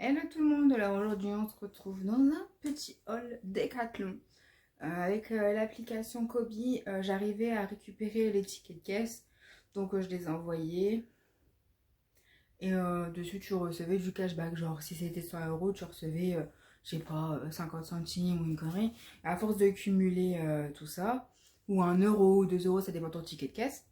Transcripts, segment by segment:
Hello tout le monde, alors aujourd'hui on se retrouve dans un petit hall Decathlon. Avec l'application Kobi, j'arrivais à récupérer les tickets de caisse, donc je les envoyais. Et dessus tu recevais du cashback, genre si c'était 100 euros, tu recevais, je sais pas, 50 centimes ou une connerie. Et à force de cumuler tout ça, ou 1 euro ou 2 euros, ça dépend de ton ticket de caisse,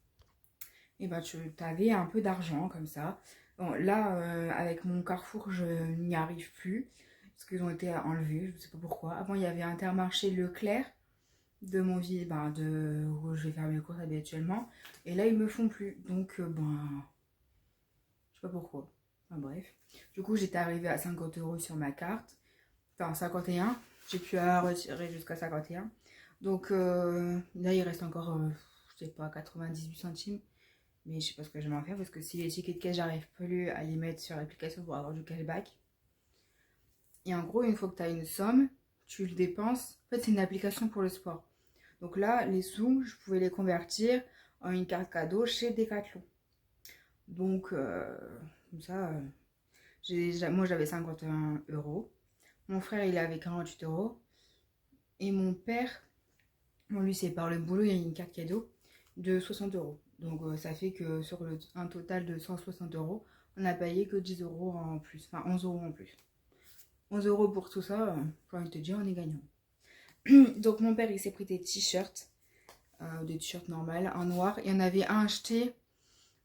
et ben tu avais un peu d'argent comme ça. Bon, là, avec mon Carrefour, je n'y arrive plus parce qu'ils ont été enlevés, je ne sais pas pourquoi. Avant, il y avait Intermarché Leclerc de mon ville, ben, de où je vais faire mes courses habituellement. Et là, ils me font plus. Donc, ben, je sais pas pourquoi. Enfin, bref. Du coup, j'étais arrivée à 50 euros sur ma carte. Enfin, 51. J'ai pu la retirer jusqu'à 51. Donc, là, il reste encore, je sais pas, 98 centimes. Mais je sais pas ce que je vais en faire parce que si les tickets de caisse, j'arrive plus à les mettre sur l'application pour avoir du cashback. Et en gros, une fois que tu as une somme, tu le dépenses. En fait, c'est une application pour le sport. Donc là, les sous, je pouvais les convertir en une carte cadeau chez Decathlon. Donc, comme ça, moi j'avais 51 euros. Mon frère, il avait 48 euros. Et mon père, bon, lui, c'est par le boulot, il y a une carte cadeau de 60 euros. Donc, ça fait que sur un total de 160 euros, on n'a payé que 10 euros en plus. Enfin, 11 euros en plus. 11 euros pour tout ça, j'ai envie de te dire, on est gagnant. Donc, mon père, il s'est pris des t-shirts normales, en noir. Il y en avait un acheté,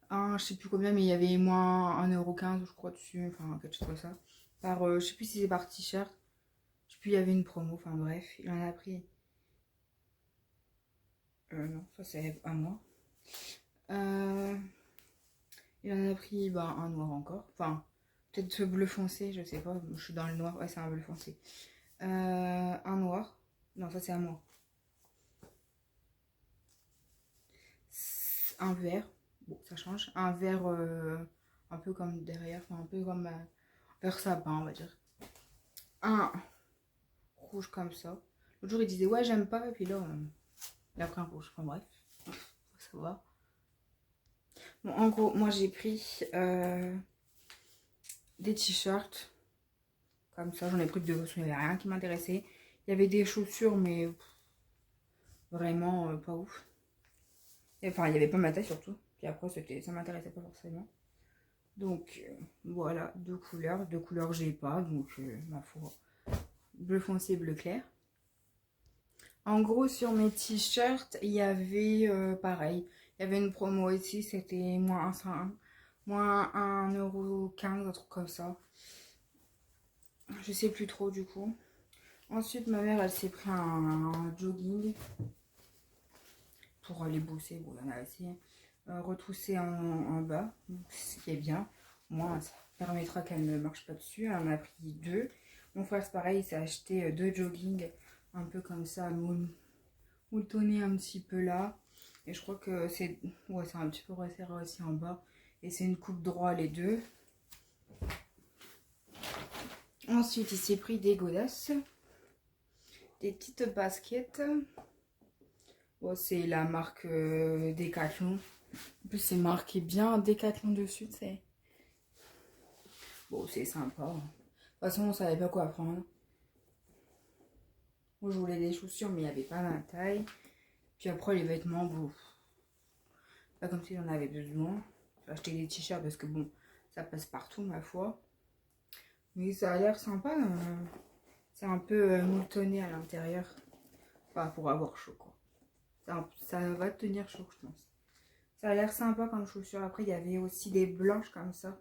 un, je sais plus combien, mais il y avait moins 1,15 € je crois dessus, enfin, quelque chose comme ça. Je sais plus si c'est par t-shirt. Je sais plus, il y avait une promo, enfin bref, il en a pris. Non, ça c'est à moi. Euh, il en a pris un noir encore. Enfin, peut-être ce bleu foncé, je sais pas. Je suis dans le noir. Ouais, c'est un bleu foncé. Un noir. Non, ça c'est à moi. Un vert. Bon, ça change. Un vert un peu comme derrière. Enfin, un peu comme vert sapin, on va dire. Un rouge comme ça. L'autre jour, il disait ouais, j'aime pas. Et puis là, il a pris un rouge. Enfin, bref. Faut savoir. Bon, en gros, moi j'ai pris des t-shirts. Comme ça, j'en ai pris deux. Il n'y avait rien qui m'intéressait. Il y avait des chaussures, mais vraiment pas ouf. Enfin, il n'y avait pas ma taille surtout. Puis après, ça m'intéressait pas forcément. Donc voilà, deux couleurs que j'ai pas. Donc ma foi, bleu foncé, bleu clair. En gros, sur mes t-shirts, il y avait pareil. Il y avait une promo ici, c'était moins 1,15 €, un truc comme ça. Je sais plus trop du coup. Ensuite, ma mère, elle s'est pris un jogging pour aller bosser. Bon, il y en a assez. Retrousser en bas, ce qui est bien. Moi, ça permettra qu'elle ne marche pas dessus. Elle en a pris deux. Mon frère, c'est pareil, il s'est acheté deux jogging un peu comme ça, moutonné un petit peu là. Et je crois que c'est un petit peu resserré aussi en bas. Et c'est une coupe droite les deux. Ensuite, il s'est pris des godasses. Des petites baskets. Bon, c'est la marque Decathlon. En plus, c'est marqué bien Decathlon dessus, tu sais. Bon, c'est sympa. De toute façon, on savait pas quoi prendre. Moi, je voulais des chaussures, mais il n'y avait pas ma taille. Puis après, les vêtements, bon, pas comme si j'en avais besoin. J'ai acheté des t-shirts parce que bon, ça passe partout, ma foi. Mais ça a l'air sympa. C'est un peu moutonné à l'intérieur. Enfin, pour avoir chaud, quoi. Ça va tenir chaud, je pense. Ça a l'air sympa comme chaussures. Après, il y avait aussi des blanches comme ça.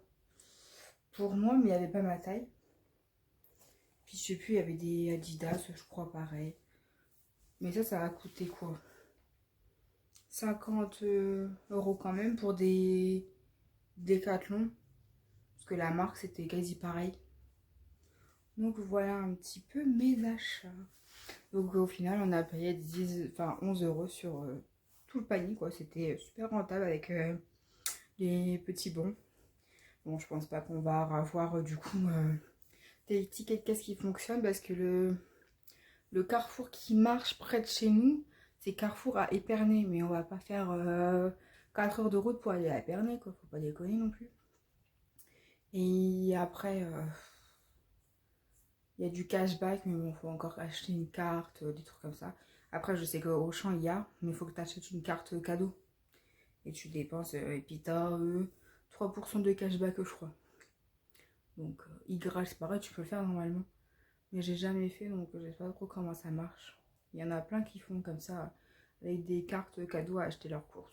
Pour moi, mais il n'y avait pas ma taille. Puis je sais plus, il y avait des Adidas, je crois, pareil. Mais ça a coûté quoi? 50 € quand même pour des Décathlon. Parce que la marque, c'était quasi pareil. Donc voilà un petit peu mes achats. Donc au final, on a payé 11 € sur tout le panier, quoi. C'était super rentable avec les petits bons. Bon, je pense pas qu'on va avoir du coup des tickets de caisse qui fonctionnent parce que le Carrefour qui marche près de chez nous, c'est Carrefour à Épernay. Mais on va pas faire 4 heures de route pour aller à Épernay, quoi. Faut pas déconner non plus. Et après, Il y a du cashback, mais bon, faut encore acheter une carte, des trucs comme ça. Après, je sais qu'au Auchan, il y a, mais il faut que tu achètes une carte cadeau. Et tu dépenses, et puis tu as 3% de cashback, je crois. Donc, Y, c'est pareil, tu peux le faire normalement. Mais j'ai jamais fait, donc je sais pas trop comment ça marche. Il y en a plein qui font comme ça, avec des cartes cadeaux à acheter leurs courses.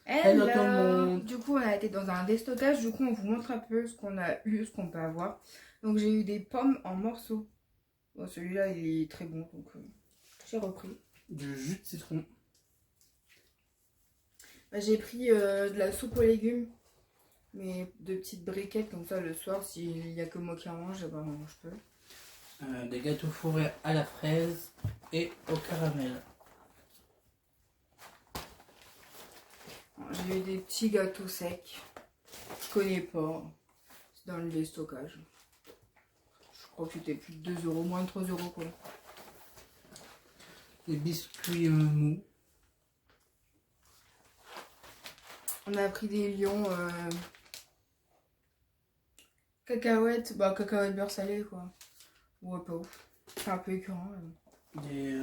Hello tout le Hello! monde. Du coup, on a été dans un déstockage. Du coup, on vous montre un peu ce qu'on a eu, ce qu'on peut avoir. Donc, j'ai eu des pommes en morceaux. Bon, celui-là, il est très bon, donc j'ai repris. Du jus de citron. Bah, j'ai pris de la soupe aux légumes, mais de petites briquettes comme ça le soir. S'il n'y a que moi qui en mange, eh ben, je peux. Des gâteaux fourrés à la fraise et au caramel. J'ai eu des petits gâteaux secs. Je connais pas. C'est dans le déstockage. Je crois que c'était plus de 2 euros, moins de 3 euros quoi. Des biscuits mous. On a pris des lions cacahuètes, bah cacahuètes beurre salé quoi. Ouais, pas ouf. C'est un peu écœurant. Des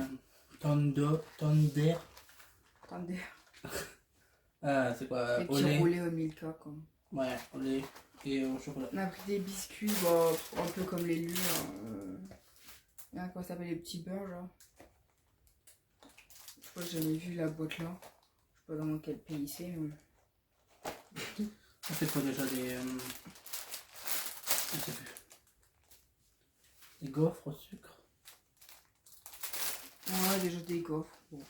Tender. Attendez, C'est quoi? des Au petits lait. roulés au Milka quoi. Ouais, au lait et au chocolat. On a pris des biscuits, bah, un peu comme les lus. Comment ça s'appelle, les petits beurres là. Je crois que j'ai jamais vu la boîte là. Je sais pas dans quel pays c'est. On fait quoi déjà je sais plus. Des gaufres au sucre. Ouais, déjà des gaufres. Bon.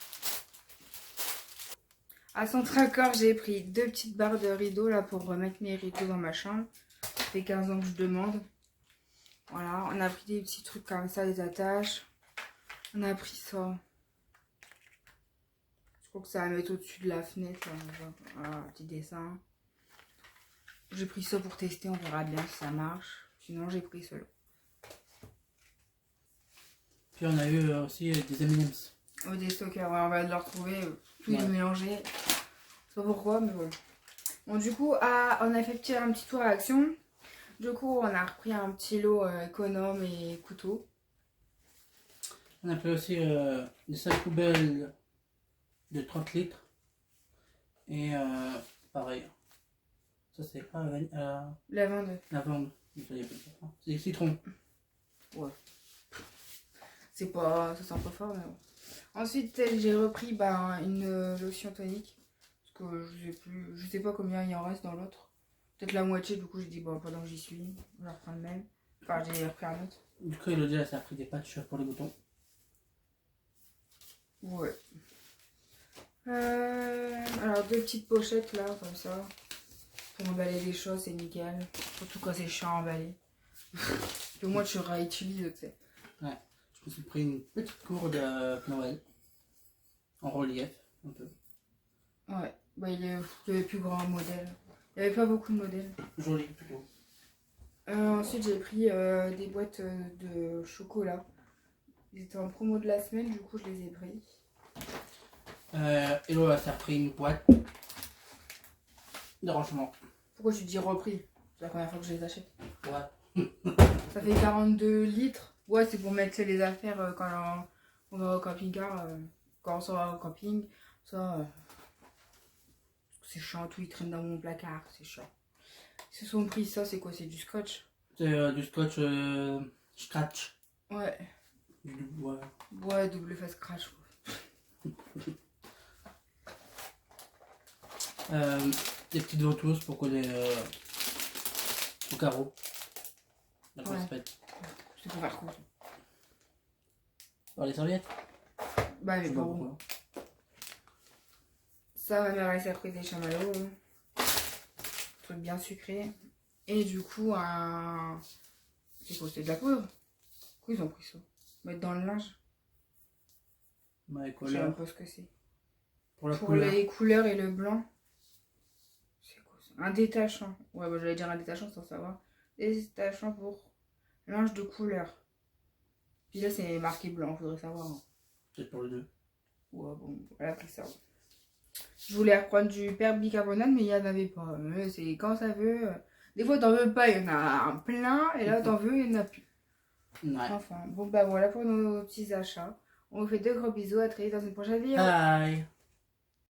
À Centracor, j'ai pris 2 petites barres de rideaux là pour remettre mes rideaux dans ma chambre. Ça fait 15 ans que je demande. Voilà, on a pris des petits trucs comme ça, des attaches. On a pris ça. Je crois que ça va mettre au-dessus de la fenêtre. Là, voilà, un petit dessin. J'ai pris ça pour tester, on verra bien si ça marche. Sinon, j'ai pris cela. Puis on a eu aussi des M&M's. Oh, des stockers, ouais, on va le retrouver. Tout est Ouais. mélangé. Je sais pas pourquoi, mais voilà. Bon, du coup, on a fait un petit tour à Action. Du coup, on a repris un petit lot économe et couteau. On a pris aussi des sacs poubelles de 30 litres. Et pareil. Ça c'est pas Lavande. lavande. C'est des citrons. Ouais. C'est pas... Ça sent pas fort, mais bon. Ensuite, j'ai repris une lotion tonique. Parce que je sais pas combien il en reste dans l'autre. Peut-être la moitié, du coup, j'ai dit, bon, pendant que j'y suis, je vais reprendre le même. Enfin, j'ai repris un autre. Du coup, Elodie, elle s'est pris des patchs pour les boutons. Ouais. Alors, 2 petites pochettes là, comme ça. Pour emballer des choses, c'est nickel. Surtout quand c'est chiant à emballer. Puis au moins, tu réutilises, tu sais. Ouais. Je me suis pris une petite cour de Noël. En relief, un peu. Ouais. Bah, il y avait plus grand modèle. Il n'y avait pas beaucoup de modèles. Joli, plutôt. Ensuite, j'ai pris des boîtes de chocolat. Ils étaient en promo de la semaine, du coup, je les ai pris. Elo, elle s'est repris une boîte de rangement. Pourquoi tu dis repris? C'est la première fois que je les achète. Ouais. Ça fait 42 litres. Ouais, c'est pour mettre les affaires quand on va au camping-car. Quand on s'en va au camping. Ça, c'est chiant, tout il traîne dans mon placard, c'est chiant. Ils se sont pris ça, c'est quoi? C'est du scotch? C'est du scotch scratch. Ouais. Du bois. Ouais, double face scratch. Des petites ventouses pour coller au carreau. La Ouais. grosse. C'est pour faire quoi? Dans les serviettes. Bah, Je mais sais pas bon. pourquoi. Ça, ma mère, elle s'est pris des chamallows. Truc bien sucré. Et du coup, c'est quoi? C'était de la poudre? Pourquoi ils ont pris ça? Mettre dans le linge? My Je sais même color. pas ce que c'est. Pour la Pour couleur. les couleurs et le blanc. C'est quoi ça? Un détachant. Ouais, bah j'allais dire un détachant sans savoir. Détachant pour linge de couleur. Puis là, c'est marqué blanc, faudrait savoir. Hein. Peut-être pour les deux. Ouais, bon, elle a pris ça. Je voulais reprendre du bicarbonate, mais il n'y en avait pas. C'est quand ça veut. Des fois, t'en veux pas, il y en a un plein. Et là, t'en veux, il y en a plus. Ouais. Enfin, bon, bah voilà pour nos petits achats. On vous fait de gros bisous. À très vite dans une prochaine vidéo. Bye.